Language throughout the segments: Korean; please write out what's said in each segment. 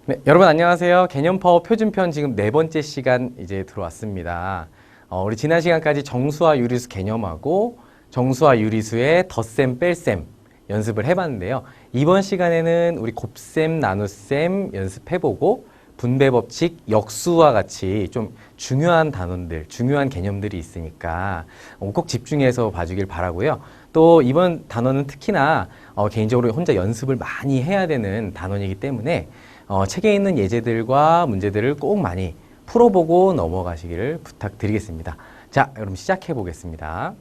네, 여러분 안녕하세요. 개념 파워 표준편 지금 4번째 시간 이제 들어왔습니다. 우리 지난 시간까지 정수와 유리수 개념하고 정수와 유리수의 덧셈, 뺄셈 연습을 해봤는데요. 이번 시간에는 우리 곱셈, 나눗셈 연습해보고 분배 법칙, 역수와 같이 좀 중요한 단원들, 중요한 개념들이 있으니까 꼭 집중해서 봐주길 바라고요. 또 이번 단원은 특히나 개인적으로 혼자 연습을 많이 해야 되는 단원이기 때문에 책에 있는 예제들과 문제들을 꼭 많이 풀어보고 넘어가시기를 부탁드리겠습니다. 자, 그럼 시작해 보겠습니다.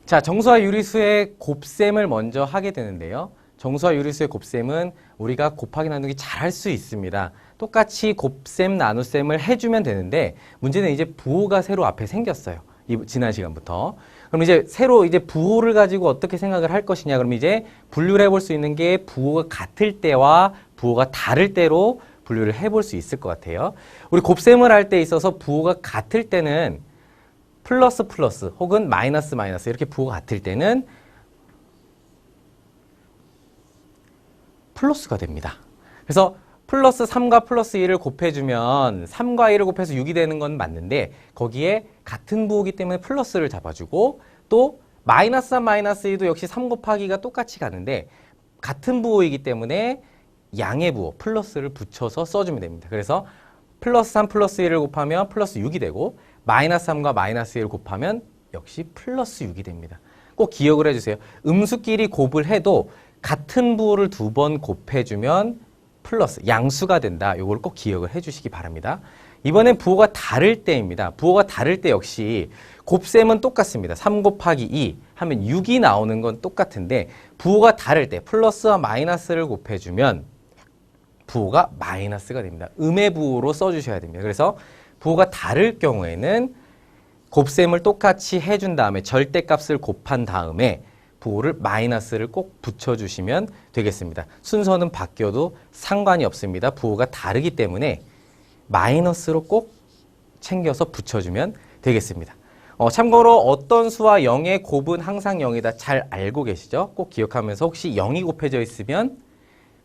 자, 정수와 유리수의 곱셈을 먼저 하게 되는데요. 정수와 유리수의 곱셈은 우리가 곱하기 나누기 잘 할 수 있습니다. 똑같이 곱셈, 나눗셈을 해주면 되는데 문제는 이제 부호가 새로 앞에 생겼어요. 지난 시간부터. 그럼 이제 새로 이제 부호를 가지고 어떻게 생각을 할 것이냐. 그럼 이제 분류를 해볼 수 있는 게 부호가 같을 때와 부호가 다를 때로 분류를 해볼 수 있을 것 같아요. 우리 곱셈을 할 때 있어서 부호가 같을 때는 플러스 플러스 혹은 마이너스 마이너스 이렇게 부호가 같을 때는 플러스가 됩니다. 그래서 플러스 3과 플러스 1을 곱해주면 3과 1을 곱해서 6이 되는 건 맞는데 거기에 같은 부호이기 때문에 플러스를 잡아주고 또 마이너스 3, 마이너스 2도 역시 3 곱하기가 똑같이 가는데 같은 부호이기 때문에 양의 부호, 플러스를 붙여서 써주면 됩니다. 그래서 플러스 3 플러스 1을 곱하면 플러스 6이 되고 마이너스 3과 마이너스 1을 곱하면 역시 플러스 6이 됩니다. 꼭 기억을 해주세요. 음수끼리 곱을 해도 같은 부호를 2번 곱해주면 플러스, 양수가 된다. 이걸 꼭 기억을 해주시기 바랍니다. 이번엔 부호가 다를 때입니다. 부호가 다를 때 역시 곱셈은 똑같습니다. 3 곱하기 2 하면 6이 나오는 건 똑같은데 부호가 다를 때 플러스와 마이너스를 곱해주면 부호가 마이너스가 됩니다. 음의 부호로 써주셔야 됩니다. 그래서 부호가 다를 경우에는 곱셈을 똑같이 해준 다음에 절대값을 곱한 다음에 부호를 마이너스를 꼭 붙여주시면 되겠습니다. 순서는 바뀌어도 상관이 없습니다. 부호가 다르기 때문에 마이너스로 꼭 챙겨서 붙여주면 되겠습니다. 참고로 어떤 수와 0의 곱은 항상 0이다 잘 알고 계시죠? 꼭 기억하면서 혹시 0이 곱해져 있으면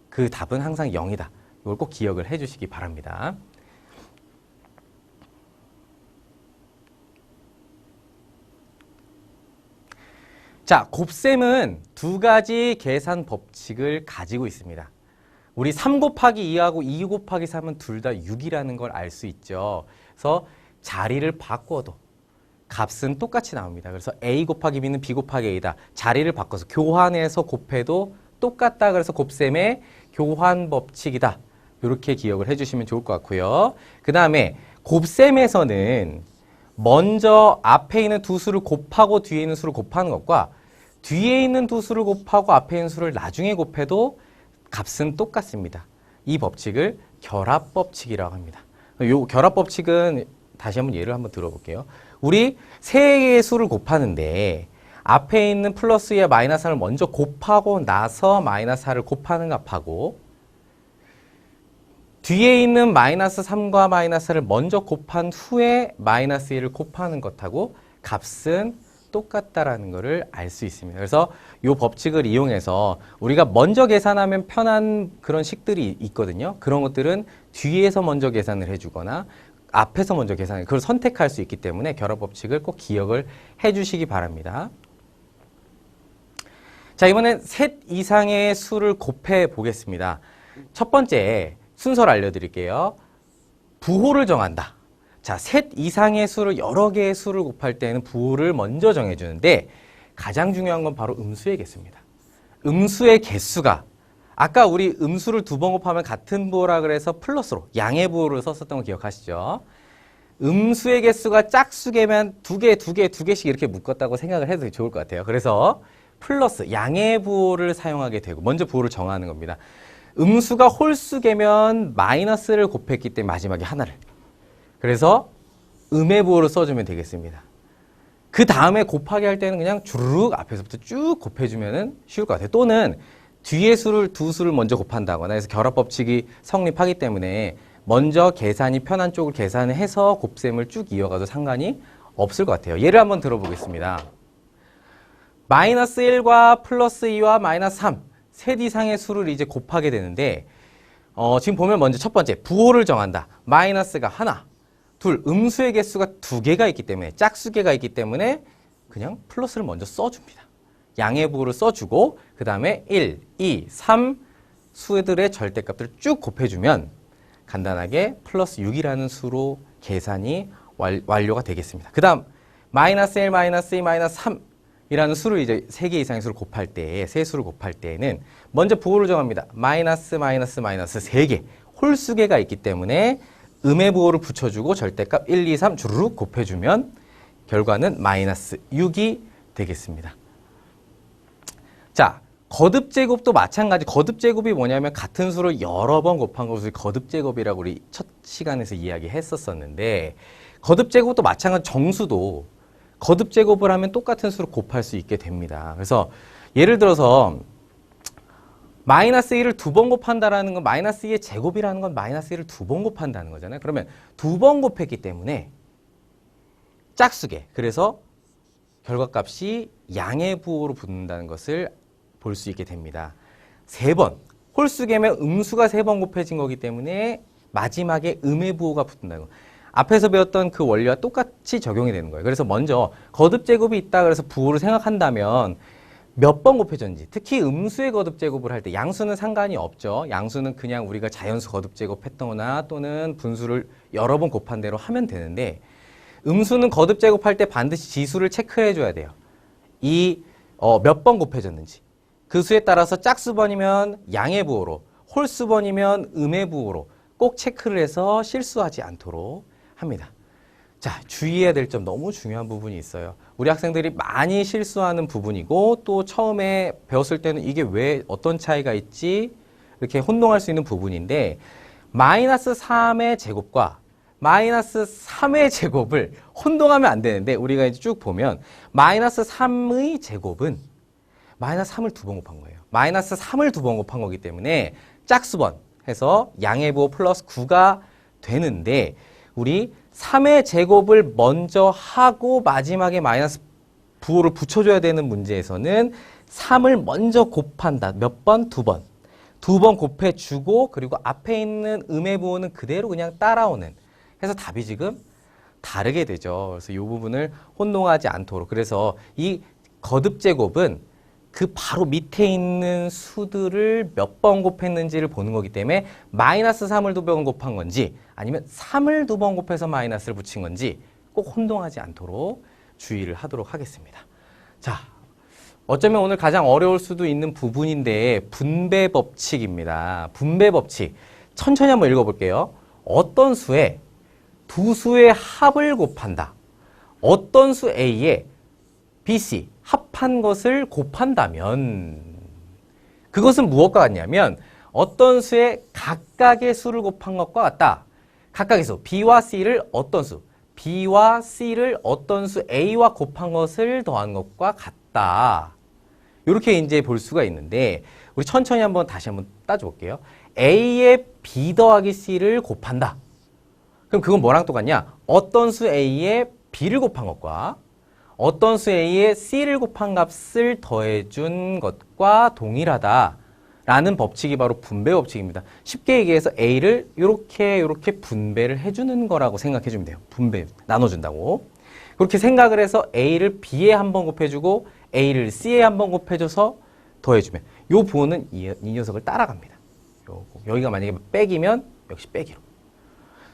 그 답은 항상 0이다. 이걸 꼭 기억을 해주시기 바랍니다. 자, 곱셈은 두 가지 계산 법칙을 가지고 있습니다. 우리 3 곱하기 2하고 2 곱하기 3은 둘 다 6이라는 걸 알 수 있죠. 그래서 자리를 바꿔도 값은 똑같이 나옵니다. 그래서 A 곱하기 B는 B 곱하기 A다. 자리를 바꿔서 교환해서 곱해도 똑같다. 그래서 곱셈의 교환 법칙이다. 이렇게 기억을 해주시면 좋을 것 같고요. 그 다음에 곱셈에서는 먼저 앞에 있는 두 수를 곱하고 뒤에 있는 수를 곱하는 것과 뒤에 있는 두 수를 곱하고 앞에 있는 수를 나중에 곱해도 값은 똑같습니다. 이 법칙을 결합법칙이라고 합니다. 이 결합법칙은 다시 한번 예를 한번 들어볼게요. 우리 세 개의 수를 곱하는데 앞에 있는 플러스 2와 마이너스 4를 먼저 곱하고 나서 마이너스 4를 곱하는 값하고 뒤에 있는 마이너스 3과 마이너스 4를 먼저 곱한 후에 마이너스 1을 곱하는 것하고 값은 똑같다라는 것을 알 수 있습니다. 그래서 이 법칙을 이용해서 우리가 먼저 계산하면 편한 그런 식들이 있거든요. 그런 것들은 뒤에서 먼저 계산을 해주거나 앞에서 먼저 계산을 그걸 선택할 수 있기 때문에 결합법칙을 꼭 기억을 해주시기 바랍니다. 자, 이번엔 셋 이상의 수를 곱해 보겠습니다. 첫 번째 순서를 알려드릴게요. 부호를 정한다. 자, 셋 이상의 수를 여러 개의 수를 곱할 때는 부호를 먼저 정해주는데 가장 중요한 건 바로 음수의 개수입니다. 음수의 개수가 아까 우리 음수를 2번 곱하면 같은 부호라 그래서 플러스로 양의 부호를 썼었던 거 기억하시죠? 음수의 개수가 짝수개면 두 개씩 이렇게 묶었다고 생각을 해도 좋을 것 같아요. 그래서 플러스 양의 부호를 사용하게 되고 먼저 부호를 정하는 겁니다. 음수가 홀수개면 마이너스를 곱했기 때문에 마지막에 하나를. 그래서 음의 부호를 써주면 되겠습니다. 그 다음에 곱하기 할 때는 그냥 주르륵 앞에서부터 쭉 곱해주면 쉬울 것 같아요. 또는 뒤에 수를 두 수를 먼저 곱한다거나 해서 결합법칙이 성립하기 때문에 먼저 계산이 편한 쪽을 계산을 해서 곱셈을 쭉 이어가도 상관이 없을 것 같아요. 예를 한번 들어보겠습니다. 마이너스 1과 플러스 2와 마이너스 3, 셋 이상의 수를 이제 곱하게 되는데 지금 보면 먼저 첫 번째 부호를 정한다. 마이너스가 하나, 둘, 음수의 개수가 2개가 있기 때문에 짝수개가 있기 때문에 그냥 플러스를 먼저 써줍니다. 양의 부호를 써주고 그 다음에 1, 2, 3 수들의 절대값들을 쭉 곱해주면 간단하게 플러스 6이라는 수로 계산이 완료가 되겠습니다. 그 다음 마이너스 1, 마이너스 2, 마이너스 3 이라는 수를 이제 3개 이상의 수를 곱할 때, 세 수를 곱할 때에는 먼저 부호를 정합니다. 마이너스, 마이너스, 마이너스 3개. 홀수개가 있기 때문에 음의 부호를 붙여주고 절대값 1, 2, 3 주르륵 곱해주면 결과는 마이너스 6이 되겠습니다. 자, 거듭제곱도 마찬가지. 거듭제곱이 뭐냐면 같은 수를 여러 번 곱한 것을 거듭제곱이라고 우리 첫 시간에서 이야기했었었는데 거듭제곱도 마찬가지. 정수도 거듭제곱을 하면 똑같은 수를 곱할 수 있게 됩니다. 그래서 예를 들어서 마이너스 1을 2번 곱한다라는 건 마이너스 2의 제곱이라는 건 마이너스 1을 2번 곱한다는 거잖아요. 그러면 2번 곱했기 때문에 짝수개. 그래서 결과값이 양의 부호로 붙는다는 것을 볼 수 있게 됩니다. 3번. 홀수개면 음수가 3번 곱해진 거기 때문에 마지막에 음의 부호가 붙는다는 거. 앞에서 배웠던 그 원리와 똑같이 적용이 되는 거예요. 그래서 먼저 거듭제곱이 있다 그래서 부호를 생각한다면 몇 번 곱해졌는지, 특히 음수의 거듭제곱을 할 때 양수는 상관이 없죠. 양수는 그냥 우리가 자연수 거듭제곱 했거나 또는 분수를 여러 번 곱한 대로 하면 되는데 음수는 거듭제곱할 때 반드시 지수를 체크해 줘야 돼요. 몇 번 곱해졌는지. 그 수에 따라서 짝수번이면 양의 부호로, 홀수번이면 음의 부호로 꼭 체크를 해서 실수하지 않도록 합니다. 자, 주의해야 될 점 너무 중요한 부분이 있어요. 우리 학생들이 많이 실수하는 부분이고 또 처음에 배웠을 때는 이게 왜 어떤 차이가 있지 이렇게 혼동할 수 있는 부분인데 마이너스 3의 제곱과 마이너스 3의 제곱을 혼동하면 안 되는데 우리가 이제 쭉 보면 마이너스 3의 제곱은 마이너스 3을 2번 곱한 거예요. 마이너스 3을 2번 곱한 거기 때문에 짝수번 해서 양의 부호 플러스 9가 되는데 우리 3의 제곱을 먼저 하고 마지막에 마이너스 부호를 붙여줘야 되는 문제에서는 3을 먼저 곱한다. 몇 번? 2번. 2번 곱해주고 그리고 앞에 있는 음의 부호는 그대로 그냥 따라오는. 그래서 답이 지금 다르게 되죠. 그래서 이 부분을 혼동하지 않도록. 그래서 이 거듭제곱은 그 바로 밑에 있는 수들을 몇 번 곱했는지를 보는 거기 때문에 마이너스 3을 2번 곱한 건지 아니면 3을 2번 곱해서 마이너스를 붙인 건지 꼭 혼동하지 않도록 주의를 하도록 하겠습니다. 자, 어쩌면 오늘 가장 어려울 수도 있는 부분인데 분배 법칙입니다. 분배 법칙. 천천히 한번 읽어볼게요. 어떤 수에 두 수의 합을 곱한다. 어떤 수 A에 BC 합한 것을 곱한다면 그것은 무엇과 같냐면 어떤 수의 각각의 수를 곱한 것과 같다. 각각의 수 B와 C를 어떤 수 B와 C를 어떤 수 A와 곱한 것을 더한 것과 같다. 이렇게 이제 볼 수가 있는데 우리 천천히 한번 다시 한번 따져볼게요. A에 B 더하기 C를 곱한다. 그럼 그건 뭐랑 똑같냐? 어떤 수 A에 B를 곱한 것과 어떤 수 A에 C를 곱한 값을 더해준 것과 동일하다라는 법칙이 바로 분배 법칙입니다. 쉽게 얘기해서 A를 이렇게 분배를 해주는 거라고 생각해주면 돼요. 분배, 나눠준다고. 그렇게 생각을 해서 A를 B에 한번 곱해주고 A를 C에 한번 곱해줘서 더해주면 이 부호는 이 녀석을 따라갑니다. 여기가 만약에 백이면 역시 백이로.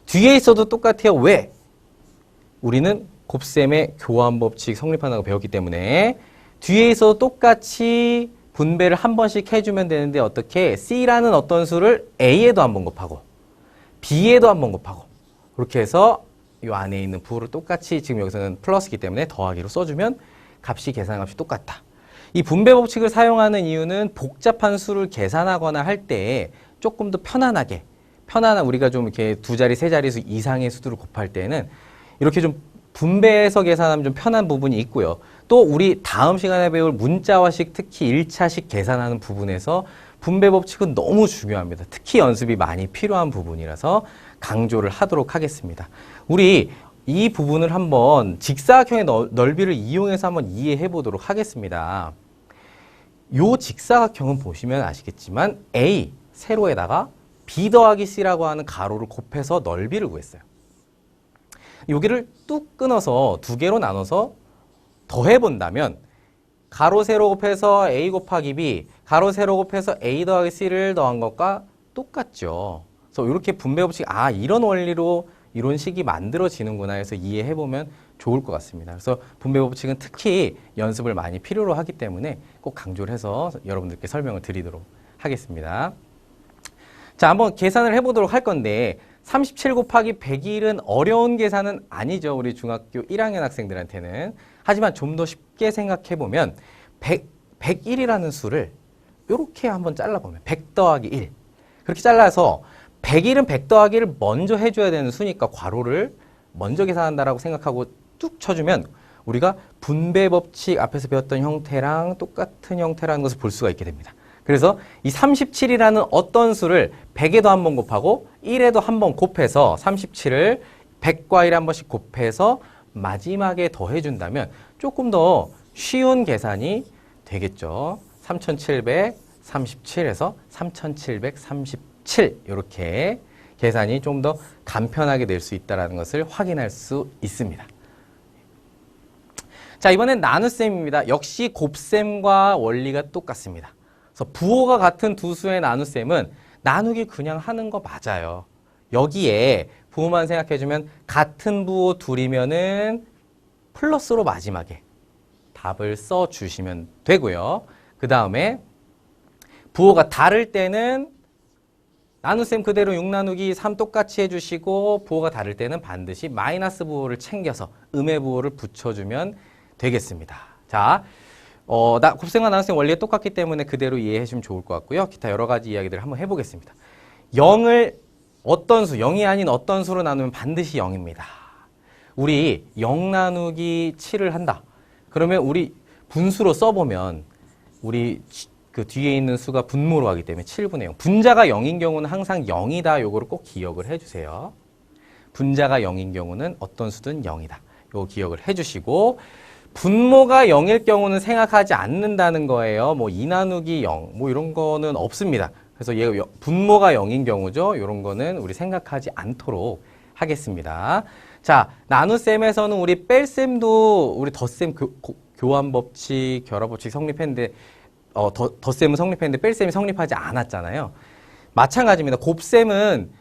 뒤에 있어도 똑같아요. 왜? 우리는 곱셈의 교환 법칙 성립한다고 배웠기 때문에 뒤에 있어도 똑같이 분배를 한 번씩 해주면 되는데 어떻게? C라는 어떤 수를 A에도 한 번 곱하고 B에도 한 번 곱하고 그렇게 해서 이 안에 있는 부호를 똑같이 지금 여기서는 플러스이기 때문에 더하기로 써주면 값이 계산값이 똑같다. 이 분배 법칙을 사용하는 이유는 복잡한 수를 계산하거나 할 때 조금 더 편안한 우리가 좀 이렇게 두 자리, 세 자리 수 이상의 수들을 곱할 때는 이렇게 좀 분배해서 계산하면 좀 편한 부분이 있고요. 또 우리 다음 시간에 배울 문자화식, 특히 1차식 계산하는 부분에서 분배 법칙은 너무 중요합니다. 특히 연습이 많이 필요한 부분이라서 강조를 하도록 하겠습니다. 우리 이 부분을 한번 직사각형의 넓이를 이용해서 한번 이해해 보도록 하겠습니다. 요 직사각형은 보시면 아시겠지만 A, 세로에다가 B 더하기 C라고 하는 가로를 곱해서 넓이를 구했어요. 여기를 뚝 끊어서 두 개로 나눠서 더해 본다면 가로 세로 곱해서 A 곱하기 B, 가로 세로 곱해서 A 더하기 C를 더한 것과 똑같죠. 그래서 이렇게 분배 법칙, 이런 원리로 이런 식이 만들어지는구나 해서 이해해보면 좋을 것 같습니다. 그래서 분배 법칙은 특히 연습을 많이 필요로 하기 때문에 꼭 강조를 해서 여러분들께 설명을 드리도록 하겠습니다. 자, 한번 계산을 해보도록 할 건데 37 곱하기 101은 어려운 계산은 아니죠. 우리 중학교 1학년 학생들한테는. 하지만 좀 더 쉽게 생각해보면 101이라는 수를 이렇게 한번 잘라보면 100 더하기 1 그렇게 잘라서 101은 100 더하기를 먼저 해줘야 되는 수니까 괄호를 먼저 계산한다라고 생각하고 뚝 쳐주면 우리가 분배 법칙 앞에서 배웠던 형태랑 똑같은 형태라는 것을 볼 수가 있게 됩니다. 그래서 이 37이라는 어떤 수를 100에도 한 번 곱하고 1에도 한 번 곱해서 37을 100과 1에 한 번씩 곱해서 마지막에 더해준다면 조금 더 쉬운 계산이 되겠죠. 3737에서 3737 이렇게 계산이 좀 더 간편하게 될 수 있다는 것을 확인할 수 있습니다. 자, 이번엔 나눗셈입니다. 역시 곱셈과 원리가 똑같습니다. 그래서 부호가 같은 두 수의 나눗셈은 나누기 그냥 하는 거 맞아요. 여기에 부호만 생각해주면 같은 부호 둘이면은 플러스로 마지막에 답을 써주시면 되고요. 그 다음에 부호가 다를 때는 나눗셈 그대로 6 나누기 3 똑같이 해주시고 부호가 다를 때는 반드시 마이너스 부호를 챙겨서 음의 부호를 붙여주면 되겠습니다. 자, 곱셈과 나눗셈 원리가 똑같기 때문에 그대로 이해해 주시면 좋을 것 같고요. 기타 여러 가지 이야기들을 한번 해보겠습니다. 0을 어떤 수, 0이 아닌 어떤 수로 나누면 반드시 0입니다. 우리 0 나누기 7을 한다. 그러면 우리 분수로 써보면 우리 그 뒤에 있는 수가 분모로 하기 때문에 7분의 0. 분자가 0인 경우는 항상 0이다. 요거를 꼭 기억을 해주세요. 분자가 0인 경우는 어떤 수든 0이다. 요거 기억을 해주시고 분모가 0일 경우는 생각하지 않는다는 거예요. 뭐 2 나누기 0, 뭐 이런 거는 없습니다. 그래서 얘 분모가 0인 경우죠. 이런 거는 우리 생각하지 않도록 하겠습니다. 자, 나눗셈에서는 우리 뺄셈도 우리 덧셈 교환 법칙, 결합 법칙 성립했는데 덧셈은 성립했는데 뺄셈이 성립하지 않았잖아요. 마찬가지입니다. 곱셈은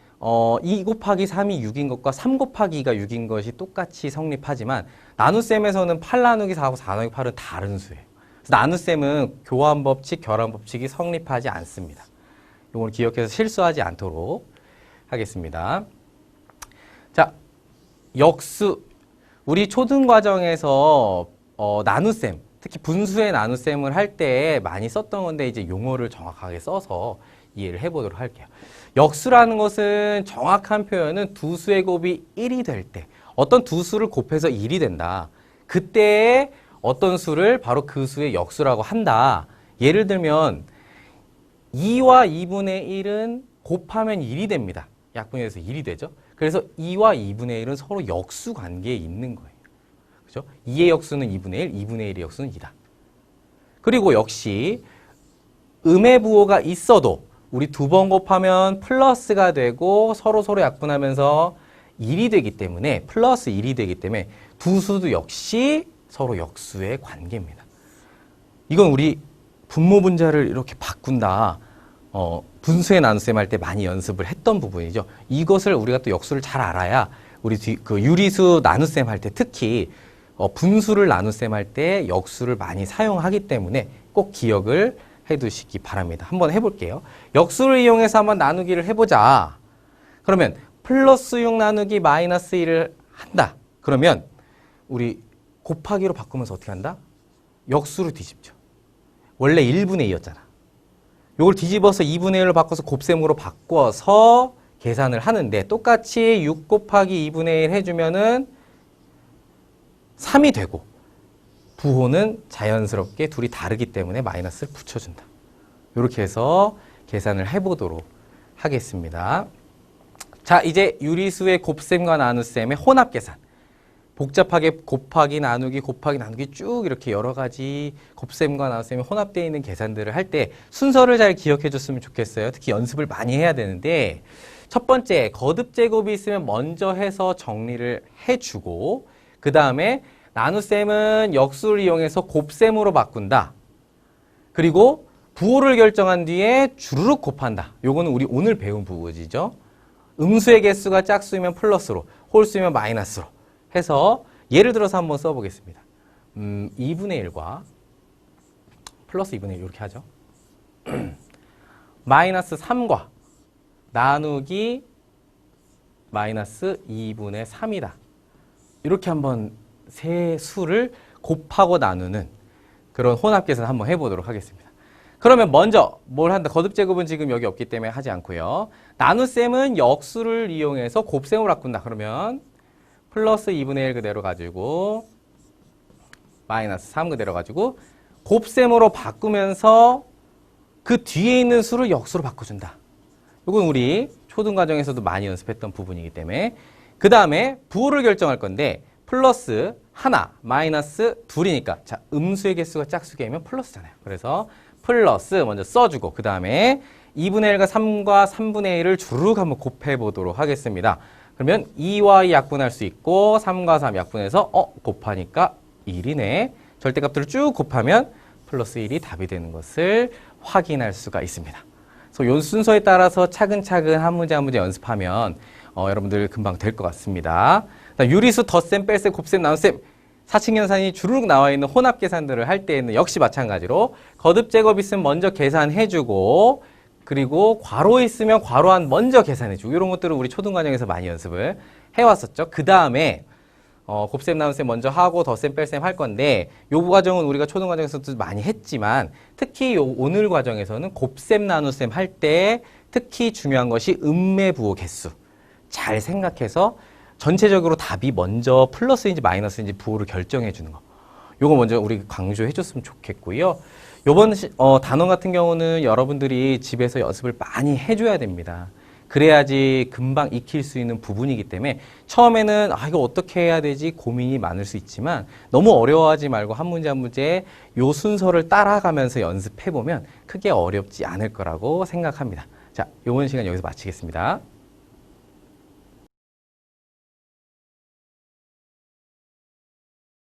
2 곱하기 3이 6인 것과 3 곱하기 2가 6인 것이 똑같이 성립하지만 나눗셈에서는 8 나누기 4하고 4 나누기 8은 다른 수예요. 그래서 나눗셈은 교환 법칙, 결합 법칙이 성립하지 않습니다. 이걸 기억해서 실수하지 않도록 하겠습니다. 자, 역수. 우리 초등과정에서 나눗셈, 특히 분수의 나눗셈을 할 때 많이 썼던 건데 이제 용어를 정확하게 써서 이해를 해보도록 할게요. 역수라는 것은 정확한 표현은 두 수의 곱이 1이 될 때 어떤 두 수를 곱해서 1이 된다. 그때의 어떤 수를 바로 그 수의 역수라고 한다. 예를 들면 2와 2분의 1은 곱하면 1이 됩니다. 약분해서 1이 되죠. 그래서 2와 2분의 1은 서로 역수 관계에 있는 거예요. 그죠? 2의 역수는 2분의 1, 2분의 1의 역수는 2다. 그리고 역시 음의 부호가 있어도 우리 두 번 곱하면 플러스가 되고 서로 약분하면서 1이 되기 때문에 플러스 1이 되기 때문에 두 수도 역시 서로 역수의 관계입니다. 이건 우리 분모 분자를 이렇게 바꾼다. 분수의 나눗셈 할 때 많이 연습을 했던 부분이죠. 이것을 우리가 또 역수를 잘 알아야 우리 그 유리수 나눗셈 할 때 특히 분수를 나눗셈 할 때 역수를 많이 사용하기 때문에 꼭 기억을 해두시기 바랍니다. 한번 해볼게요. 역수를 이용해서 한번 나누기를 해보자. 그러면 플러스 6 나누기 마이너스 1을 한다. 그러면 우리 곱하기로 바꾸면서 어떻게 한다? 역수를 뒤집죠. 원래 1분의 2였잖아. 이걸 뒤집어서 2분의 1로 바꿔서 곱셈으로 바꿔서 계산을 하는데 똑같이 6 곱하기 2분의 1 해주면은 3이 되고 부호는 자연스럽게 둘이 다르기 때문에 마이너스를 붙여준다. 이렇게 해서 계산을 해보도록 하겠습니다. 자, 이제 유리수의 곱셈과 나눗셈의 혼합 계산. 복잡하게 곱하기 나누기 쭉 이렇게 여러 가지 곱셈과 나눗셈이 혼합되어 있는 계산들을 할 때 순서를 잘 기억해 줬으면 좋겠어요. 특히 연습을 많이 해야 되는데 첫 번째 거듭 제곱이 있으면 먼저 해서 정리를 해주고 그 다음에 나눗셈은 역수를 이용해서 곱셈으로 바꾼다. 그리고 부호를 결정한 뒤에 주르륵 곱한다. 요거는 우리 오늘 배운 부호지죠. 음수의 개수가 짝수이면 플러스로, 홀수이면 마이너스로 해서 예를 들어서 한번 써보겠습니다. 2분의 1과 플러스 2분의 1 이렇게 하죠. 마이너스 3과 나누기 마이너스 2분의 3이다. 이렇게 한번 세 수를 곱하고 나누는 그런 혼합계산 한번 해보도록 하겠습니다. 그러면 먼저 뭘 한다? 거듭제곱은 지금 여기 없기 때문에 하지 않고요. 나눗셈은 역수를 이용해서 곱셈으로 바꾼다. 그러면 플러스 2분의 1 그대로 가지고 마이너스 3 그대로 가지고 곱셈으로 바꾸면서 그 뒤에 있는 수를 역수로 바꿔준다. 이건 우리 초등과정에서도 많이 연습했던 부분이기 때문에 그 다음에 부호를 결정할 건데 플러스 하나 마이너스 둘이니까 자 음수의 개수가 짝수 개면 플러스잖아요. 그래서 플러스 먼저 써주고 그 다음에 2분의 1과 3과 3분의 1을 주르륵 한번 곱해보도록 하겠습니다. 그러면 2와 2 약분할 수 있고 3과 3 약분해서 곱하니까 1이네. 절대값들을 쭉 곱하면 플러스 1이 답이 되는 것을 확인할 수가 있습니다. 그래서 이 순서에 따라서 차근차근 한 문제 한 문제 연습하면 여러분들 금방 될 것 같습니다. 유리수, 덧셈, 뺄셈, 곱셈, 나눗셈 사칙연산이 주르륵 나와 있는 혼합 계산들을 할 때에는 역시 마찬가지로 거듭 제곱 있으면 먼저 계산해주고 그리고 괄호 있으면 괄호한 먼저 계산해주고 이런 것들을 우리 초등과정에서 많이 연습을 해왔었죠. 그 다음에 곱셈, 나눗셈 먼저 하고 덧셈, 뺄셈 할 건데 요 과정은 우리가 초등과정에서도 많이 했지만 특히 오늘 과정에서는 곱셈, 나눗셈 할 때 특히 중요한 것이 음매 부호 개수 잘 생각해서 전체적으로 답이 먼저 플러스인지 마이너스인지 부호를 결정해 주는 거. 요거 먼저 우리 강조해 줬으면 좋겠고요. 요번 단원 같은 경우는 여러분들이 집에서 연습을 많이 해줘야 됩니다. 그래야지 금방 익힐 수 있는 부분이기 때문에 처음에는 이거 어떻게 해야 되지 고민이 많을 수 있지만 너무 어려워하지 말고 한 문제 한 문제 요 순서를 따라가면서 연습해 보면 크게 어렵지 않을 거라고 생각합니다. 자, 요번 시간 여기서 마치겠습니다.